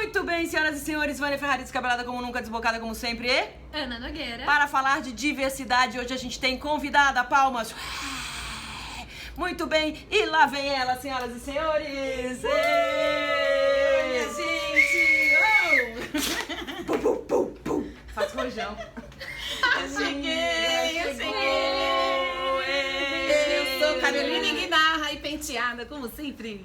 Muito bem, senhoras e senhores, Vânia Ferrari descabelada como nunca, desbocada como sempre e... Ana Nogueira. Para falar de diversidade, hoje a gente tem convidada, palmas. Muito bem, e lá vem ela, senhoras e senhores. Minha gente! Pum, pum, pum, pum. Faz rojão. Eu cheguei! Eu sou Carolina Guimarra e penteada, como sempre.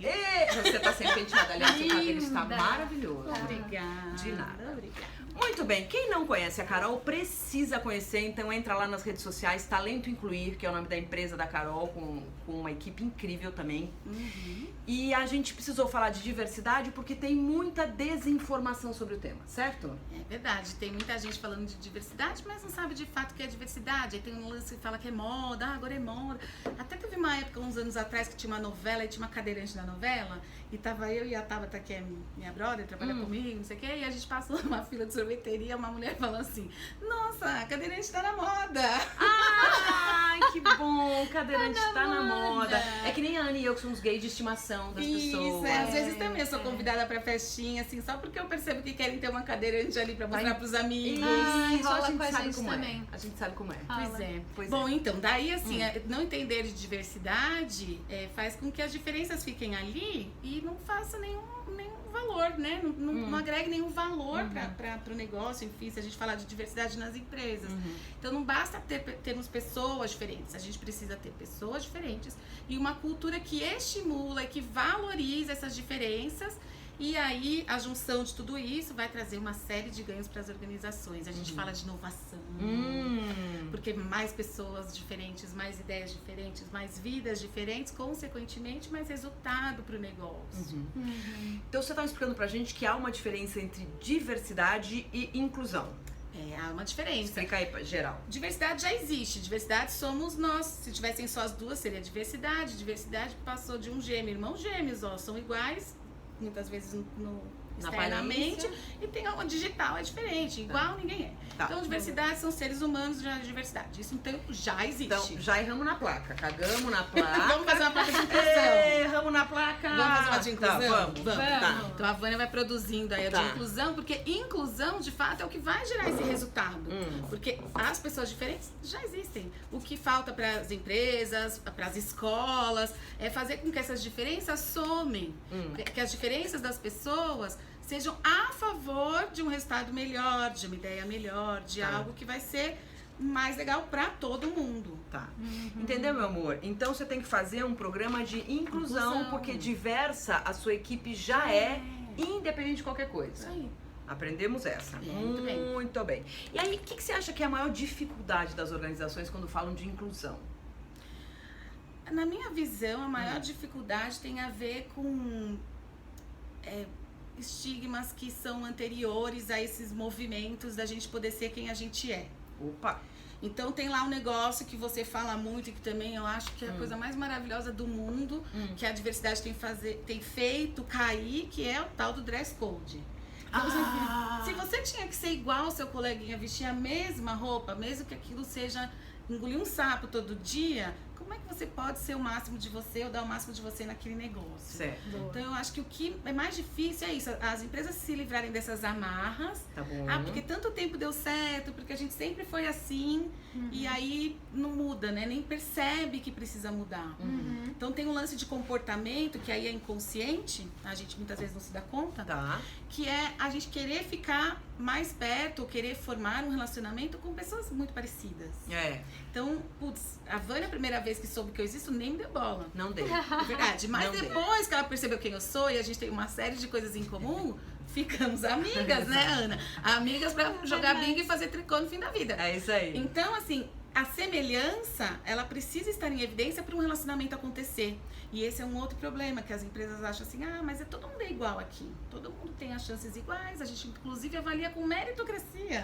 Você tá sempre penteada, aliás, o cabelo está maravilhoso. Obrigada. De nada. Obrigada. Muito bem, quem não conhece a Carol precisa conhecer, então entra lá nas redes sociais, Talento Incluir, que é o nome da empresa da Carol, com uma equipe incrível também. E a gente precisou falar de diversidade porque tem muita desinformação sobre o tema, certo? É verdade, tem muita gente falando de diversidade, mas não sabe de fato o que é diversidade. Aí tem um lance que fala que é moda, agora é moda. Até teve uma época, uns anos atrás, que tinha uma novela e tinha uma cadeirante da novela, e tava eu e a Tabata, que é minha brother, trabalha comigo, não sei o quê, e a gente passou numa fila de sorveteria, uma mulher falando assim: nossa, a cadeirante tá na moda! Ai, que bom, cadeirante tá na moda. moda. É que nem a Ana e eu, que somos gays de estimação das pessoas. Isso, às vezes também eu sou convidada pra festinha, assim, só porque eu percebo que querem ter uma cadeirante ali pra mostrar pros amigos. Isso, rola a gente com a sabe gente como também. é. A gente sabe como é. Pois é. Pois Bom, então, daí assim, não entender de diversidade faz com que as diferenças fiquem ali e não faça nenhum valor, né? Não agregue nenhum valor para o negócio, enfim, se a gente falar de diversidade nas empresas. Então não basta termos pessoas diferentes, a gente precisa ter pessoas diferentes e uma cultura que estimula e que valoriza essas diferenças. E aí, a junção de tudo isso vai trazer uma série de ganhos para as organizações. A gente fala de inovação, porque mais pessoas diferentes, mais ideias diferentes, mais vidas diferentes, consequentemente, mais resultado para o negócio. Então você estava explicando pra gente que há uma diferença entre diversidade e inclusão. Há uma diferença. Explica aí, geral. Diversidade já existe. Diversidade somos nós. Se tivessem só as duas, seria diversidade. Diversidade passou de um gêmeo, irmãos gêmeos, são iguais, muitas vezes externamente, e tem uma digital, é diferente, igual ninguém é. Então, diversidade são seres humanos de diversidade. Isso então já existe. Então, já erramos na placa, cagamos na placa. Vamos fazer uma placa de inclusão. Erramos na placa. Vamos fazer uma de inclusão? Vamos. Tá. Então a Vânia vai produzindo aí a de inclusão, porque inclusão, de fato, é o que vai gerar esse resultado. Porque as pessoas diferentes já existem. O que falta para as empresas, para as escolas, é fazer com que essas diferenças somem. Que as diferenças das pessoas sejam a favor de um resultado melhor, de uma ideia melhor, de algo que vai ser mais legal para todo mundo. Tá. Entendeu, meu amor? Então você tem que fazer um programa de inclusão, porque diversa a sua equipe já é, independente de qualquer coisa. Isso aí. Aprendemos essa. Muito bem. Muito bem. E aí, o que você acha que é a maior dificuldade das organizações quando falam de inclusão? Na minha visão, a maior dificuldade tem a ver com estigmas que são anteriores a esses movimentos da gente poder ser quem a gente é. Opa! Então tem lá um negócio que você fala muito e que também eu acho que é a coisa mais maravilhosa do mundo, que a diversidade tem feito cair, que é o tal do dress code. Então, se você tinha que ser igual ao seu coleguinha, vestir a mesma roupa, mesmo que aquilo seja engolir um sapo todo dia, como é que você pode ser o máximo de você ou dar o máximo de você naquele negócio? Certo. Então eu acho que o que é mais difícil é isso, as empresas se livrarem dessas amarras. Tá bom. Porque tanto tempo deu certo, porque a gente sempre foi assim, e aí não muda, né? Nem percebe que precisa mudar. Então tem um lance de comportamento, que aí é inconsciente, a gente muitas vezes não se dá conta, Tá. que é a gente querer ficar mais perto, ou querer formar um relacionamento com pessoas muito parecidas. Então, a Vânia, a primeira vez que soube que eu existo, nem me deu bola. Não dei. É verdade. Mas Não dei. depois que ela percebeu quem eu sou e a gente tem uma série de coisas em comum, ficamos amigas, né, Ana? Amigas pra jogar bingo e fazer tricô no fim da vida. É isso aí. Então, assim, a semelhança, ela precisa estar em evidência para um relacionamento acontecer. E esse é um outro problema, que as empresas acham assim, mas todo mundo é igual aqui. Todo mundo tem as chances iguais, a gente inclusive avalia com meritocracia.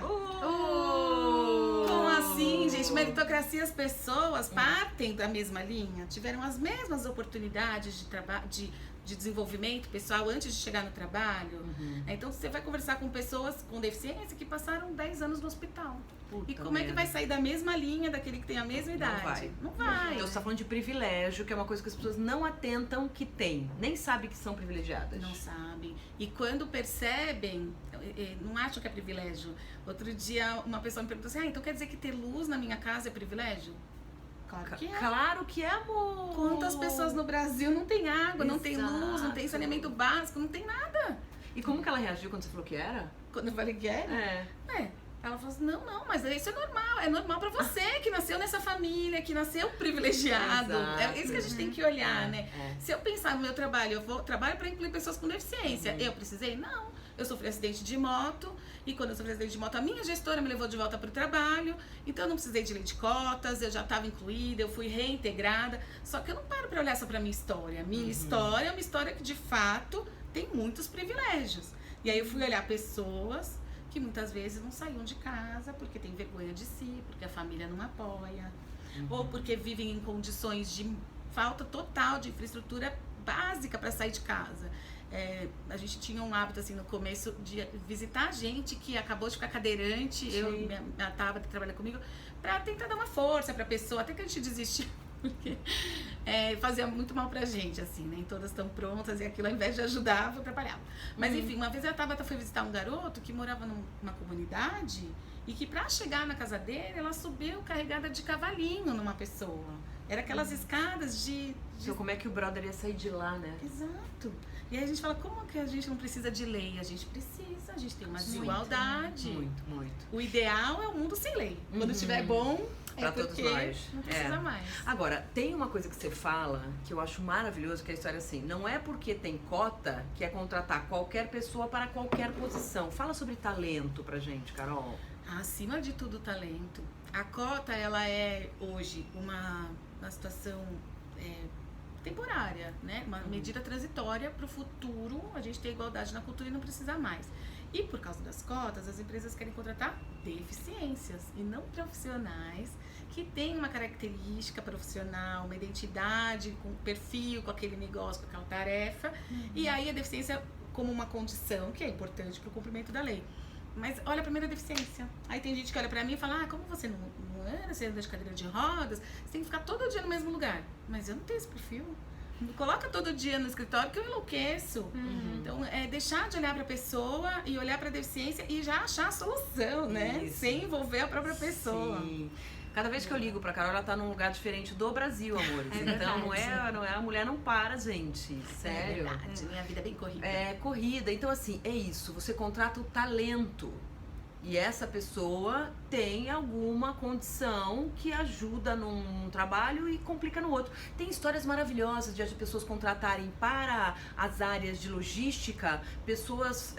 Como assim, gente? Meritocracia, as pessoas partem da mesma linha, tiveram as mesmas oportunidades de trabalho, de de desenvolvimento pessoal antes de chegar no trabalho. Então você vai conversar com pessoas com deficiência que passaram 10 anos no hospital. Puta e como é que vai sair da mesma linha daquele que tem a mesma idade? Não vai. Então você tá falando de privilégio, que é uma coisa que as pessoas não atentam que tem. Nem sabem que são privilegiadas. Não sabem. E quando percebem, não acham que é privilégio. Outro dia uma pessoa me perguntou assim, então quer dizer que ter luz na minha casa é privilégio? Claro que é. Claro que é, amor. Quantas pessoas no Brasil não tem água, não tem luz, não tem saneamento básico, não tem nada. E como que ela reagiu quando você falou que era? Quando eu falei que era? Ela falou assim, não, mas isso é normal. É normal pra você que nasceu nessa família, que nasceu privilegiado. É isso que a gente tem que olhar, né? Se eu pensar no meu trabalho, eu trabalho pra incluir pessoas com deficiência. Eu precisei? Não. Eu sofri acidente de moto, e quando eu sofri acidente de moto, a minha gestora me levou de volta pro trabalho, então eu não precisei de lei de cotas, eu já estava incluída, eu fui reintegrada, só que eu não paro pra olhar só pra minha história. Minha história é uma história que, de fato, tem muitos privilégios. E aí eu fui olhar pessoas que muitas vezes não saíam de casa porque tem vergonha de si, porque a família não apoia, ou porque vivem em condições de falta total de infraestrutura básica para sair de casa. A gente tinha um hábito assim no começo de visitar gente que acabou de ficar cadeirante, a Tabata que trabalha comigo, para tentar dar uma força para a pessoa, até que a gente desistiu, porque fazia muito mal pra gente, assim, nem todas estão prontas, e aquilo ao invés de ajudar, atrapalhava. Mas enfim, uma vez a Tabata foi visitar um garoto que morava numa comunidade e que pra chegar na casa dele, ela subiu carregada de cavalinho numa pessoa. Era aquelas escadas de... Então, como é que o brother ia sair de lá, né? Exato. E aí a gente fala, como que a gente não precisa de lei? A gente precisa, a gente tem uma desigualdade. Muito. O ideal é um mundo sem lei. Quando estiver bom, pra todos nós. Não precisa mais. Agora, tem uma coisa que você fala que eu acho maravilhoso, que é a história assim, não é porque tem cota que é contratar qualquer pessoa para qualquer posição. Fala sobre talento pra gente, Carol. Acima de tudo, talento. A cota, ela é hoje uma situação temporária, né? Uma medida transitória para o futuro, a gente ter igualdade na cultura e não precisar mais. E por causa das cotas, as empresas querem contratar deficiências e não profissionais que têm uma característica profissional, uma identidade, com perfil, com aquele negócio, com aquela tarefa. E aí a deficiência como uma condição que é importante para o cumprimento da lei. Mas olha a primeira deficiência. Aí tem gente que olha pra mim e fala, como você não anda, você anda de cadeira de rodas, você tem que ficar todo dia no mesmo lugar. Mas eu não tenho esse perfil. Me coloca todo dia no escritório que eu enlouqueço. Então, é deixar de olhar pra pessoa e olhar pra deficiência e já achar a solução, né? Isso. Sem envolver a própria pessoa. Sim. Cada vez que eu ligo pra Carol, ela tá num lugar diferente do Brasil, amores. Então, não é, a mulher não para, gente. Sério. É verdade. Minha vida é bem corrida. É corrida. Então, assim, é isso. Você contrata o talento. E essa pessoa tem alguma condição que ajuda num trabalho e complica no outro. Tem histórias maravilhosas de as pessoas contratarem para as áreas de logística pessoas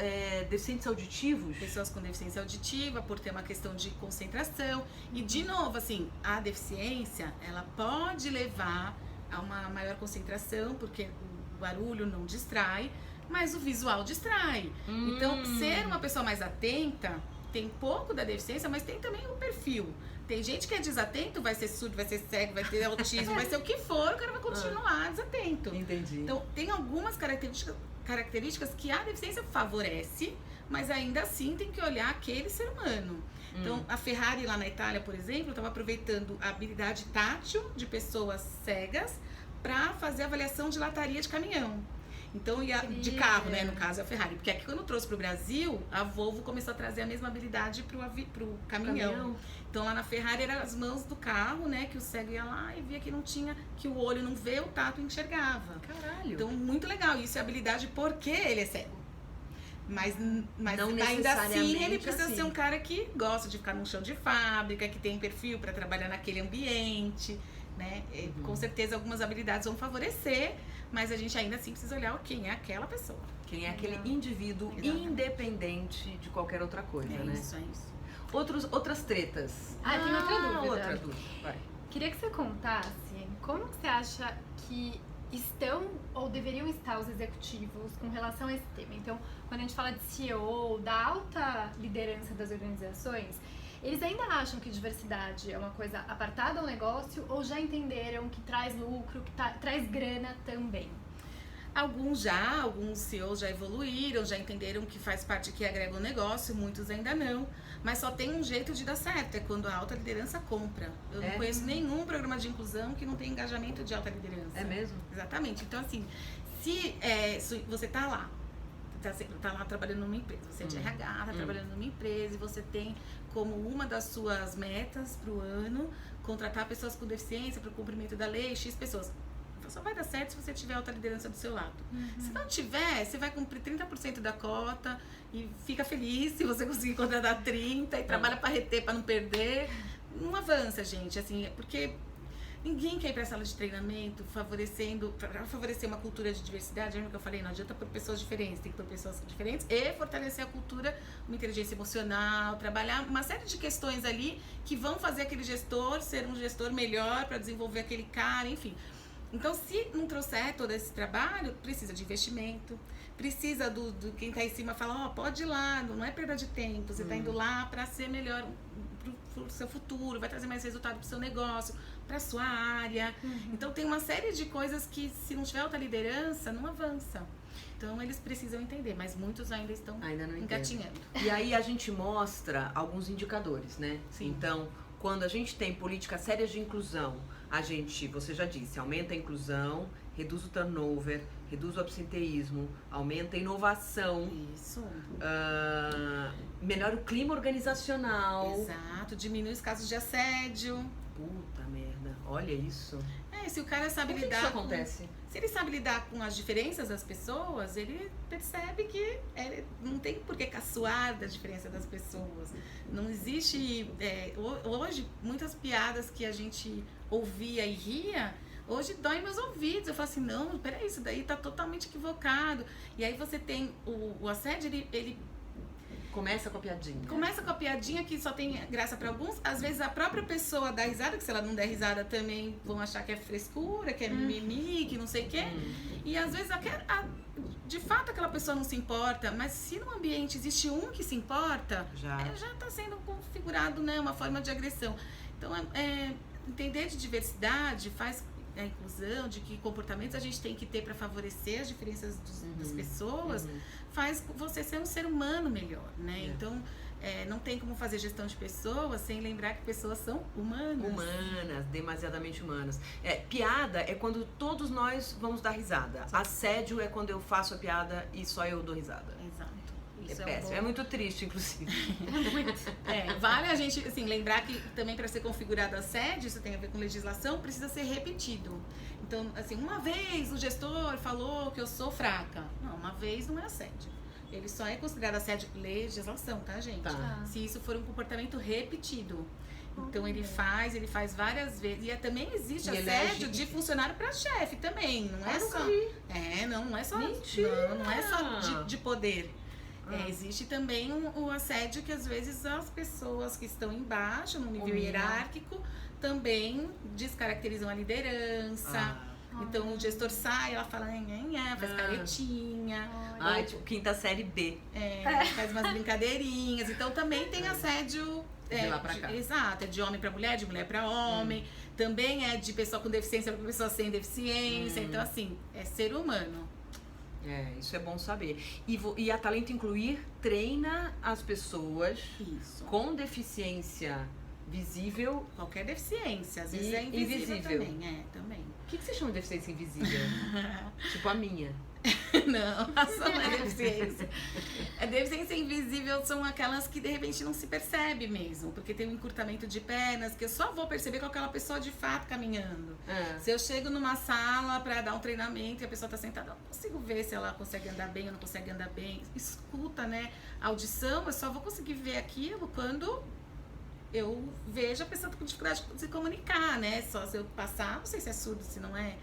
deficientes auditivos. Pessoas com deficiência auditiva, por ter uma questão de concentração. E, de novo, assim, a deficiência, ela pode levar a uma maior concentração, porque o barulho não distrai, mas o visual distrai. Então, ser uma pessoa mais atenta... Tem pouco da deficiência, mas tem também o perfil. Tem gente que é desatento, vai ser surdo, vai ser cego, vai ter autismo, vai ser o que for, o cara vai continuar desatento. Entendi. Então, tem algumas características que a deficiência favorece, mas ainda assim tem que olhar aquele ser humano. Então, a Ferrari lá na Itália, por exemplo, estava aproveitando a habilidade tátil de pessoas cegas para fazer avaliação de lataria de caminhão. Então, de carro, né? No caso, é a Ferrari. Porque aqui, quando trouxe pro Brasil, a Volvo começou a trazer a mesma habilidade pro caminhão. Então, lá na Ferrari, eram as mãos do carro, né? Que o cego ia lá e via que não tinha... Que o olho não vê, o tato enxergava. Caralho! Então, muito legal. Isso é habilidade porque ele é cego. Mas não ainda assim, ele precisa assim. ser um cara que gosta de ficar no chão de fábrica, que tem perfil para trabalhar naquele ambiente, né? Com certeza, algumas habilidades vão favorecer... Mas a gente ainda assim precisa olhar quem é aquela pessoa. Quem é aquele indivíduo independente de qualquer outra coisa, né? É isso. Outras tretas. Tem Outra dúvida. Vai. Queria que você contasse como você acha que estão ou deveriam estar os executivos com relação a esse tema. Então, quando a gente fala de CEO, da alta liderança das organizações, eles ainda acham que diversidade é uma coisa apartada ao negócio ou já entenderam que traz lucro, que traz grana também? Alguns CEOs já evoluíram, já entenderam que faz parte, que agrega o negócio, muitos ainda não. Mas só tem um jeito de dar certo, é quando a alta liderança compra. Eu não conheço nenhum programa de inclusão que não tenha engajamento de alta liderança. É mesmo? Exatamente. Então, assim, se você tá lá trabalhando numa empresa, você é de RH, tá trabalhando numa empresa e você tem como uma das suas metas pro ano contratar pessoas com deficiência para o cumprimento da lei, X pessoas. Só vai dar certo se você tiver alta liderança do seu lado. Se não tiver, você vai cumprir 30% da cota e fica feliz se você conseguir contratar 30% e trabalha para reter, para não perder. Não avança, gente, assim, porque ninguém quer ir para a sala de treinamento para favorecer uma cultura de diversidade. Lembra que eu falei? Não adianta por pessoas diferentes, tem que por pessoas diferentes e fortalecer a cultura, uma inteligência emocional, trabalhar uma série de questões ali que vão fazer aquele gestor ser um gestor melhor para desenvolver aquele cara, enfim. Então, se não trouxer todo esse trabalho, precisa de investimento, precisa do quem está em cima falar, pode ir lá, não é perda de tempo, você está indo lá para ser melhor pro seu futuro, vai trazer mais resultado pro seu negócio, pra sua área. Então, tem uma série de coisas que, se não tiver alta liderança, não avança. Então, eles precisam entender, mas muitos ainda estão engatinhando. E aí, a gente mostra alguns indicadores, né? Sim. Então, quando a gente tem políticas sérias de inclusão, você já disse, aumenta a inclusão, reduz o turnover, reduz o absenteísmo, aumenta a inovação. Isso. Melhora o clima organizacional. Exato, diminui os casos de assédio. Puta merda, olha isso. Se o cara sabe Por que lidar isso acontece? Se ele sabe lidar com as diferenças das pessoas, ele percebe que não tem por que caçoar da diferença das pessoas. Não existe... hoje, muitas piadas que a gente ouvia e ria, hoje dói meus ouvidos. Eu falo assim, não, peraí, isso daí tá totalmente equivocado. E aí você tem o assédio, ele começa com a piadinha. Começa com a piadinha que só tem graça pra alguns. Às vezes a própria pessoa dá risada, que se ela não der risada também vão achar que é frescura, que é mimimi, que não sei o quê. E às vezes de fato aquela pessoa não se importa, mas se no ambiente existe um que se importa, já tá sendo configurado, né, uma forma de agressão. Então, entender de diversidade faz a inclusão, de que comportamentos a gente tem que ter para favorecer as diferenças das pessoas, faz você ser um ser humano melhor, né? Então, não tem como fazer gestão de pessoas sem lembrar que pessoas são humanas. Humanas, demasiadamente humanas. Piada é quando todos nós vamos dar risada. Assédio é quando eu faço a piada e só eu dou risada. Exato. Isso é péssimo. É muito triste, inclusive. Vale a gente assim, lembrar que também para ser configurado assédio, isso tem a ver com legislação, precisa ser repetido. Então, assim, uma vez o gestor falou que eu sou fraca. Não, uma vez não é assédio. Ele só é considerado assédio legislação, tá, gente? Tá. Se isso for um comportamento repetido. Então ele faz várias vezes. E também existe assédio de funcionário para chefe também. Não é só. Não é só. Mentira. Não é só de poder. Existe também o assédio que às vezes as pessoas que estão embaixo, no nível hierárquico, também descaracterizam a liderança. Então o gestor sai, ela fala, faz caretinha. Tipo, quinta série B. Faz umas brincadeirinhas. Então também tem assédio. De lá pra cá. Exato, é de homem pra mulher, de mulher pra homem. Também é de pessoa com deficiência pra pessoa sem deficiência. Então, assim, é ser humano. Isso é bom saber. E a Talento Incluir treina as pessoas com deficiência visível. Qualquer deficiência, às vezes é invisível. Também. O que você chama de deficiência invisível? Tipo a minha. Não, só não é deficiência. A deficiência invisível são aquelas que de repente não se percebe mesmo, porque tem um encurtamento de pernas que eu só vou perceber com aquela pessoa de fato caminhando. Se eu chego numa sala para dar um treinamento e a pessoa tá sentada, eu não consigo ver se ela consegue andar bem ou não consegue andar bem. Escuta, né? Audição, eu só vou conseguir ver aquilo quando eu vejo a pessoa com dificuldade de se comunicar, né? Só se eu passar, não sei se é surdo, se não é.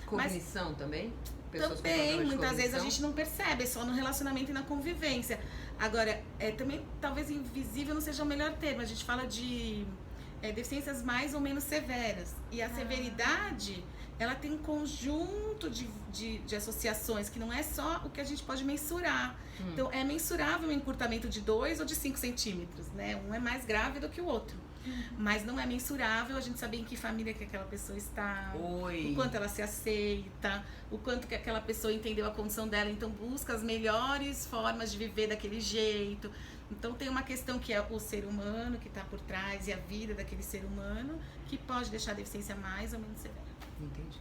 Cognição também? Pessoas também, muitas vezes a gente não percebe, é só no relacionamento e na convivência. Agora, também, talvez invisível não seja o melhor termo, a gente fala de deficiências mais ou menos severas. E a severidade, ela tem um conjunto de associações, que não é só o que a gente pode mensurar. Então, é mensurável um encurtamento de 2 ou de 5 centímetros, né? Um é mais grave do que o outro. Mas não é mensurável a gente saber em que família que aquela pessoa está, o quanto ela se aceita, o quanto que aquela pessoa entendeu a condição dela, então busca as melhores formas de viver daquele jeito. Então tem uma questão que é o ser humano que está por trás e a vida daquele ser humano que pode deixar a deficiência mais ou menos severa. Entendi.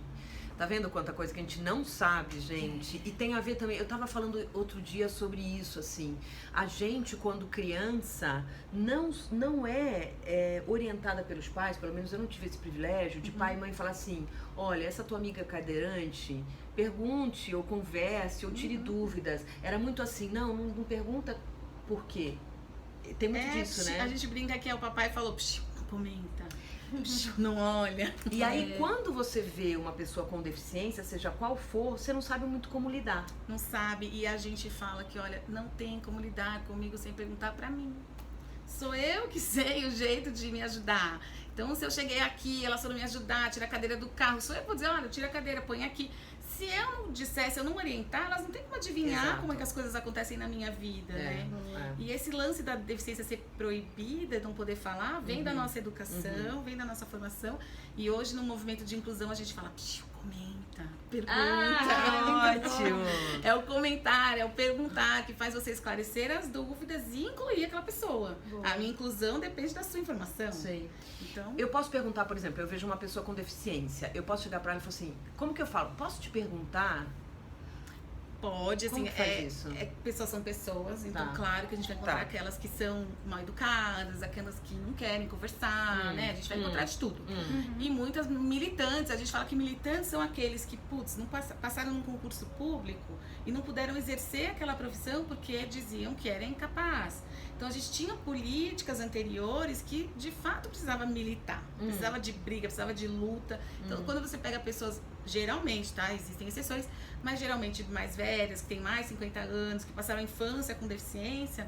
Tá vendo quanta coisa que a gente não sabe, gente? E tem a ver também, eu tava falando outro dia sobre isso, assim. A gente, quando criança, não é orientada pelos pais, pelo menos eu não tive esse privilégio, de pai e mãe falar assim, olha, essa tua amiga cadeirante, pergunte ou converse ou tire dúvidas. Era muito assim, não pergunta por quê. Tem muito disso, né? A gente brinca que o papai falou, não comenta. Não olha. E aí, quando você vê uma pessoa com deficiência, seja qual for, você não sabe muito como lidar. Não sabe. E a gente fala que, olha, não tem como lidar comigo sem perguntar pra mim. Sou eu que sei o jeito de me ajudar. Então, se eu cheguei aqui, ela só não me ajudar, tira a cadeira do carro, sou eu que vou dizer, olha, tira a cadeira, põe aqui. Se eu não dissesse, eu não orientar, elas não têm como adivinhar como é que as coisas acontecem na minha vida, né? E esse lance da deficiência ser proibida, não poder falar, vem da nossa educação, vem da nossa formação. E hoje, no movimento de inclusão, a gente fala, comenta, pergunta. Ótimo! É o comentário, é o perguntar, que faz você esclarecer as dúvidas e incluir aquela pessoa. Boa. A minha inclusão depende da sua informação. Sei. Então, Eu posso perguntar, por exemplo, eu vejo uma pessoa com deficiência, eu posso chegar pra ela e falar assim, como que eu falo? Posso te perguntar? pode, assim, Como que faz isso? Pessoas são pessoas, então claro que a gente vai encontrar aquelas que são mal educadas, aquelas que não querem conversar, né? A gente vai encontrar de tudo. E muitas militantes, a gente fala que militantes são aqueles que, putz, não passaram num concurso público e não puderam exercer aquela profissão porque diziam que era incapaz. Então a gente tinha políticas anteriores que de fato precisava militar, precisava de briga, precisava de luta. Então quando você pega pessoas, geralmente, tá? Existem exceções, mas geralmente mais velhas, que têm mais de 50 anos, que passaram a infância com deficiência,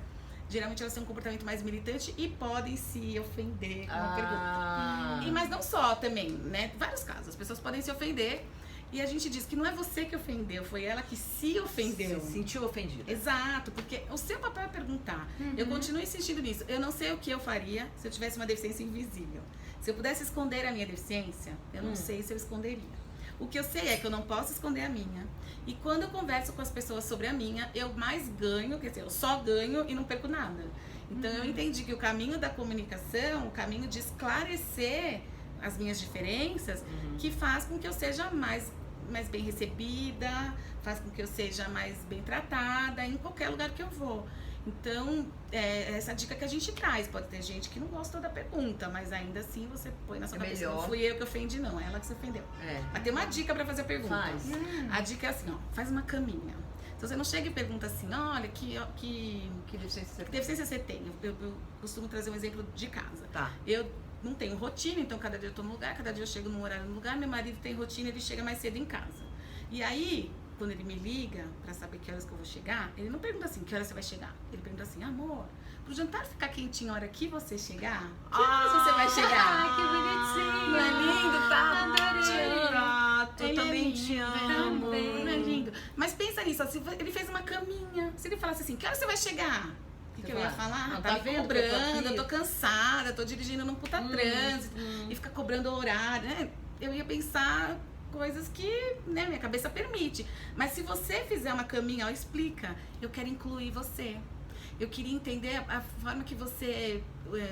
geralmente elas têm um comportamento mais militante e podem se ofender com uma pergunta. Mas não só também, né? Vários casos, as pessoas podem se ofender. E a gente diz que não é você que ofendeu, foi ela que se ofendeu. Se sentiu ofendida. Exato, porque o seu papel é perguntar. Eu continuo insistindo nisso. Eu não sei o que eu faria se eu tivesse uma deficiência invisível. Se eu pudesse esconder a minha deficiência, eu não sei se eu esconderia. O que eu sei é que eu não posso esconder a minha. E quando eu converso com as pessoas sobre a minha, eu mais ganho, quer dizer, eu só ganho e não perco nada. Então eu entendi que o caminho da comunicação, o caminho de esclarecer as minhas diferenças, que faz com que eu seja mais bem recebida, faz com que eu seja mais bem tratada em qualquer lugar que eu vou. Então, essa dica que a gente traz. Pode ter gente que não gosta da pergunta, mas ainda assim você põe na sua cabeça. Melhor. Não fui eu que ofendi, não. É ela que se ofendeu. Mas tem uma dica pra fazer a pergunta. Faz. A dica é assim, ó, faz uma caminha. Então você não chega e pergunta assim, olha, que deficiência você tem? Eu costumo trazer um exemplo de casa. Tá. Eu não tenho rotina, então cada dia eu tô no lugar, cada dia eu chego num horário no lugar, meu marido tem rotina, ele chega mais cedo em casa. E aí, quando ele me liga pra saber que horas que eu vou chegar, ele não pergunta assim, que horas você vai chegar? Ele pergunta assim, amor, pro jantar ficar quentinho a hora que você chegar, que horas você vai chegar? Que bonitinho! Não é lindo, tá? Eu também te amo. Não é lindo. Mas pensa nisso, ó, se ele fez uma caminha, se ele falasse assim, que horas você vai chegar? O que eu ia falar? Não, Tá me vendo cobrando, eu tô cansada, tô dirigindo num puta trânsito e fica cobrando o horário, né? Eu ia pensar coisas que, né, minha cabeça permite. Mas se você fizer uma caminha, ó, explica, eu quero incluir você. Eu queria entender a forma que você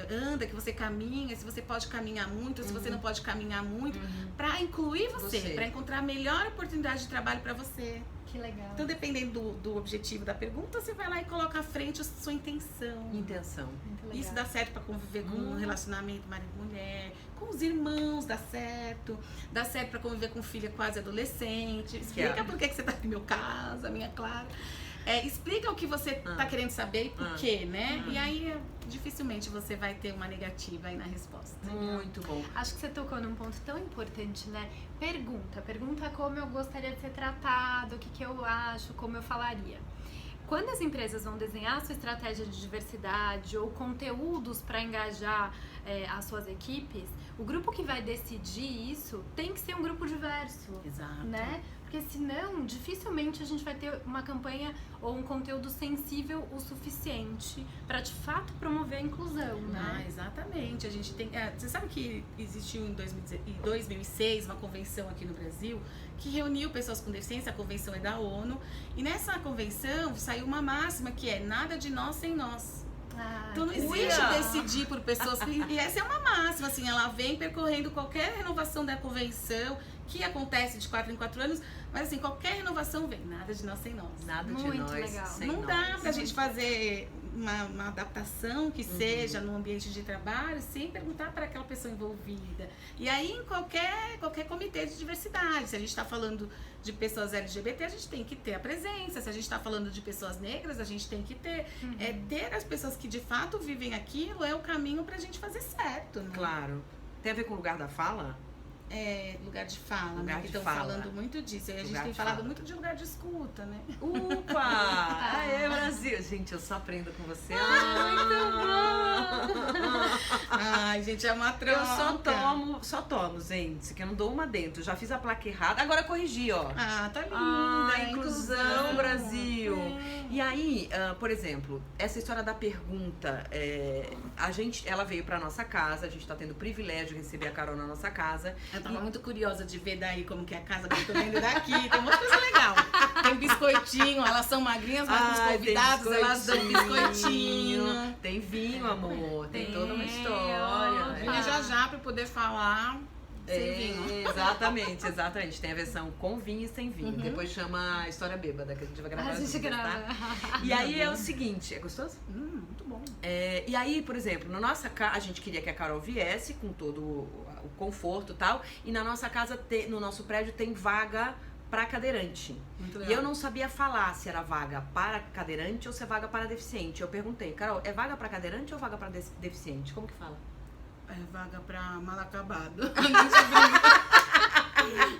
anda, que você caminha, se você pode caminhar muito, se você não pode caminhar muito, pra incluir você, pra encontrar a melhor oportunidade de trabalho pra você. Que legal. Então, dependendo do objetivo da pergunta, você vai lá e coloca à frente a sua intenção. Intenção. Muito legal. Isso dá certo pra conviver com um relacionamento marido e mulher, com os irmãos dá certo pra conviver com filha quase adolescente. Explica por que você tá no meu caso, a minha Clara. Explica o que você tá querendo saber e por quê, né? E aí, dificilmente você vai ter uma negativa aí na resposta. Muito bom. Acho que você tocou num ponto tão importante, né? Pergunta como eu gostaria de ser tratado, o que eu acho, como eu falaria. Quando as empresas vão desenhar a sua estratégia de diversidade ou conteúdos para engajar as suas equipes, o grupo que vai decidir isso tem que ser um grupo diverso. Exato. Né? Porque senão, dificilmente a gente vai ter uma campanha ou um conteúdo sensível o suficiente para de fato promover a inclusão, né? Exatamente. A gente tem. Você sabe que existiu em 2006 uma convenção aqui no Brasil que reuniu pessoas com deficiência, a convenção é da ONU, e nessa convenção saiu uma máxima que é nada de nós sem nós. Então não existe decidir por pessoas. E essa é uma máxima, assim, ela vem percorrendo qualquer renovação da convenção, que acontece de 4 em 4 anos, mas assim, qualquer renovação vem, nada de nós sem nós. Nada de Muito nós legal. sem Não nós. dá pra gente fazer uma adaptação que seja no ambiente de trabalho sem perguntar para aquela pessoa envolvida. E aí em qualquer comitê de diversidade, se a gente está falando de pessoas LGBT, a gente tem que ter a presença. Se a gente está falando de pessoas negras, a gente tem que ter. Ter as pessoas que de fato vivem aquilo é o caminho pra gente fazer certo, né? Claro. Tem a ver com o lugar da fala? Lugar de fala, Lugar né? de Que estão fala. falando muito disso. E a gente Lugar tem de falado fala. muito de lugar de escuta, né? Upa! Aê, Brasil! Gente, eu só aprendo com você. Ai, gente, é uma troca. Eu só tomo, gente, que eu não dou uma dentro. Já fiz a placa errada, agora corrigi, ó. Tá linda. Inclusão, Brasil. E aí, por exemplo, essa história da pergunta, ela veio pra nossa casa, a gente tá tendo o privilégio de receber a Carol na nossa casa. Eu tava muito curiosa de ver daí como que é a casa que eu tô vendo daqui. Tem muita coisa legal. Tem biscoitinho, elas são magrinhas, mas os convidados elas dão biscoitinho. Tem vinho, amor. Tem toda uma Tem, história. Vinha já pra poder falar sem vinho. Exatamente. Tem a versão com vinho e sem vinho. Depois chama a História Bêbada, que a gente vai gravar. A gente juntas, grava. tá? E aí é o seguinte, é gostoso? Muito bom. E aí, por exemplo, na nossa casa, a gente queria que a Carol viesse com todo o conforto e tal. E na nossa casa, no nosso prédio, tem vaga para cadeirante. Muito E legal. eu não sabia falar se era vaga para cadeirante ou se é vaga para deficiente. Eu perguntei, Carol, é vaga para cadeirante ou vaga para deficiente? Como que fala? É vaga pra mal acabado.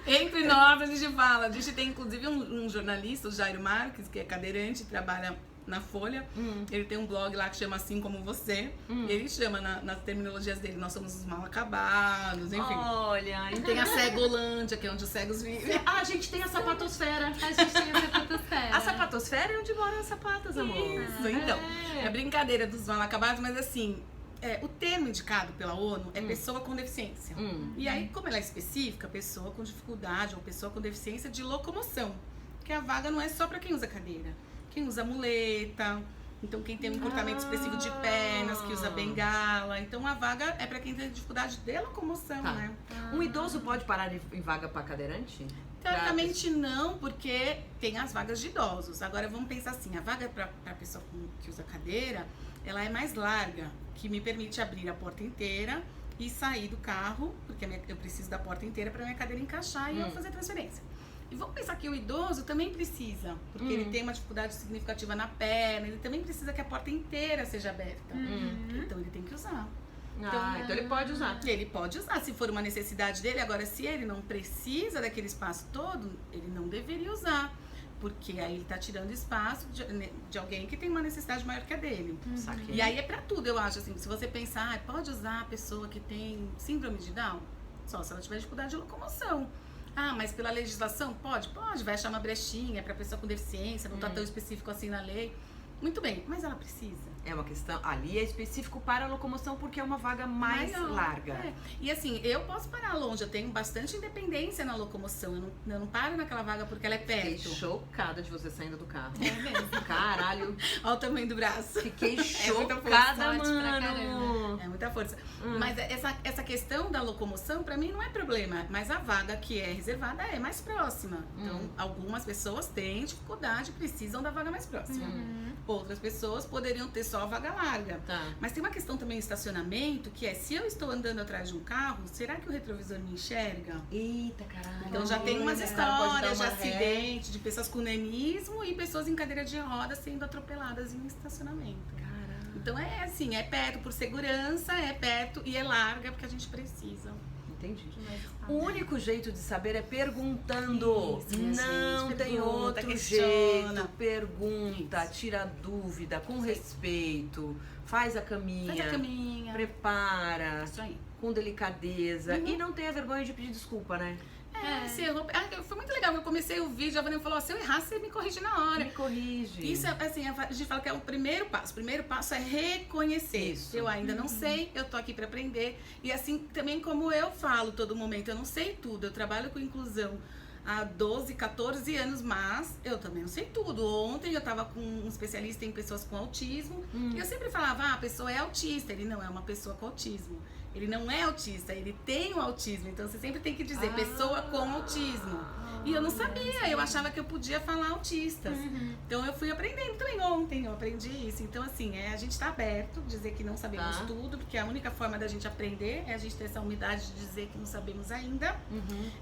Entre nós, a gente fala. A gente tem, inclusive, um jornalista, o Jairo Marques, que é cadeirante, trabalha na Folha. Ele tem um blog lá que chama Assim Como Você. E ele chama, nas terminologias dele, nós somos os mal acabados, enfim. Olha, E tem a Cegolândia, que é onde os cegos vivem. a gente tem a sapatosfera. A gente tem a sapatosfera. A sapatosfera é onde moram as sapatas, amor. Isso, então. É brincadeira dos mal acabados, mas assim, o termo indicado pela ONU é pessoa com deficiência. E aí, como ela é específica, pessoa com dificuldade ou pessoa com deficiência de locomoção. Porque a vaga não é só para quem usa cadeira. Quem usa muleta, então quem tem um comportamento expressivo de pernas, que usa bengala. Então a vaga é para quem tem dificuldade de locomoção, Tá. né? Um idoso pode parar em vaga para cadeirante? Teoricamente não, porque tem as vagas de idosos. Agora vamos pensar assim, a vaga para pessoa que usa cadeira, ela é mais larga, que me permite abrir a porta inteira e sair do carro, porque eu preciso da porta inteira para minha cadeira encaixar e eu fazer transferência. E vamos pensar que o idoso também precisa, porque ele tem uma dificuldade significativa na perna, ele também precisa que a porta inteira seja aberta. Então ele tem que usar. Então ele pode usar. Ele pode usar, se for uma necessidade dele. Agora, se ele não precisa daquele espaço todo, ele não deveria usar. Porque aí ele tá tirando espaço de alguém que tem uma necessidade maior que a dele. Saquei. E aí é pra tudo, eu acho, assim. Se você pensar, pode usar a pessoa que tem síndrome de Down? Só se ela tiver dificuldade de locomoção. Mas pela legislação? Pode, vai achar uma brechinha pra pessoa com deficiência, não tá tão específico assim na lei. Muito bem, mas ela precisa. É uma questão, ali é específico para a locomoção porque é uma vaga mais Maior, larga. E assim, eu posso parar longe, eu tenho bastante independência na locomoção, eu não paro naquela vaga porque ela é Fiquei perto. chocada de você saindo do carro. É mesmo. Caralho, Olha o tamanho do braço. fiquei muita chocada, força, pra mano. caramba. É muita força. Mas essa questão da locomoção, pra mim, não é problema. Mas a vaga que é reservada é mais próxima. Então, algumas pessoas têm dificuldade, precisam da vaga mais próxima. Outras pessoas poderiam ter só a vaga larga. Tá. Mas tem uma questão também de estacionamento, que é, se eu estou andando atrás de um carro, será que o retrovisor me enxerga? Eita, caralho. Então já tem umas Pode dar histórias de uma acidente, de pessoas com nanismo e pessoas em cadeira de rodas sendo atropeladas em estacionamento. Caralho. Então é assim, é perto por segurança, é perto e é larga porque a gente precisa. Entendi. O único jeito de saber é perguntando. Isso, minha Não gente, tem pergunta, outro questiona. jeito. Pergunta, tira dúvida, com respeito, faz a caminha, Faz a caminha. prepara, Isso aí. com delicadeza. E não tenha vergonha de pedir desculpa, né? Se errou. Foi muito legal, eu comecei o vídeo, a Vanessa falou, se eu errar, você me corrige na hora. Me corrige. Isso, assim, a gente fala que é o primeiro passo. O primeiro passo é reconhecer. Isso. Eu ainda não sei, eu tô aqui pra aprender. E assim, também como eu falo todo momento, eu não sei tudo. Eu trabalho com inclusão há 12, 14 anos, mas eu também não sei tudo. Ontem eu tava com um especialista em pessoas com autismo, e eu sempre falava, a pessoa é autista. Ele não é uma pessoa com autismo. Ele não é autista, ele tem o autismo. Então você sempre tem que dizer pessoa com autismo. E eu não sabia, eu achava que eu podia falar autistas. Então eu fui aprendendo também ontem, eu aprendi isso. Então assim, a gente tá aberto, dizer que não sabemos tudo, porque a única forma da gente aprender é a gente ter essa humildade de dizer que não sabemos ainda.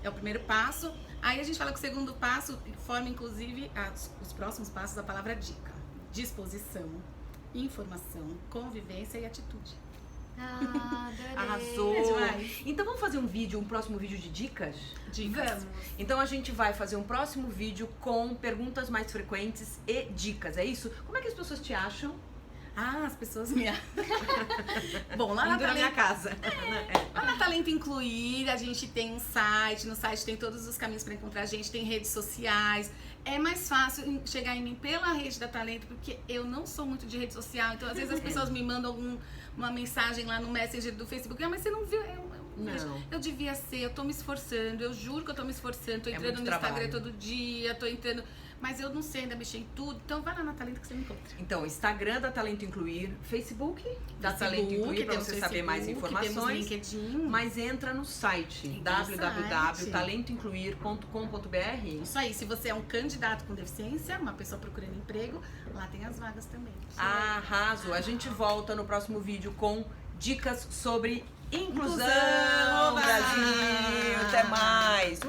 É o primeiro passo. Aí a gente fala que o segundo passo forma inclusive os próximos passos da palavra dica. Disposição, informação, convivência e atitude. Adorei. Arrasou. É demais. Então vamos fazer um próximo vídeo de dicas? Dicas. Vamos. Então a gente vai fazer um próximo vídeo com perguntas mais frequentes e dicas, é isso? Como é que as pessoas te acham? As pessoas me Bom, lá na Indo na minha Talento, casa. lá na Talento Incluir, a gente tem um site, no site tem todos os caminhos para encontrar a gente, tem redes sociais. É mais fácil chegar em mim pela rede da Talento, porque eu não sou muito de rede social, então às vezes as pessoas me mandam uma mensagem lá no Messenger do Facebook, mas você não viu? Eu devia ser, eu tô me esforçando, eu juro que eu tô me esforçando, tô entrando no Instagram todo dia, tô entrando, mas eu não sei ainda mexer em tudo, então vai lá na Talento que você me encontra. Então, Instagram da Talento Incluir, Facebook da Talento Incluir, pra você saber mais informações. LinkedIn. Mas entra no site www.talentocluir.com.br. Isso aí, se você é um candidato com deficiência, uma pessoa procurando emprego, lá tem as vagas também. Arraso! A gente volta no próximo vídeo com dicas sobre inclusão, Inclusão, Brasil! Até mais!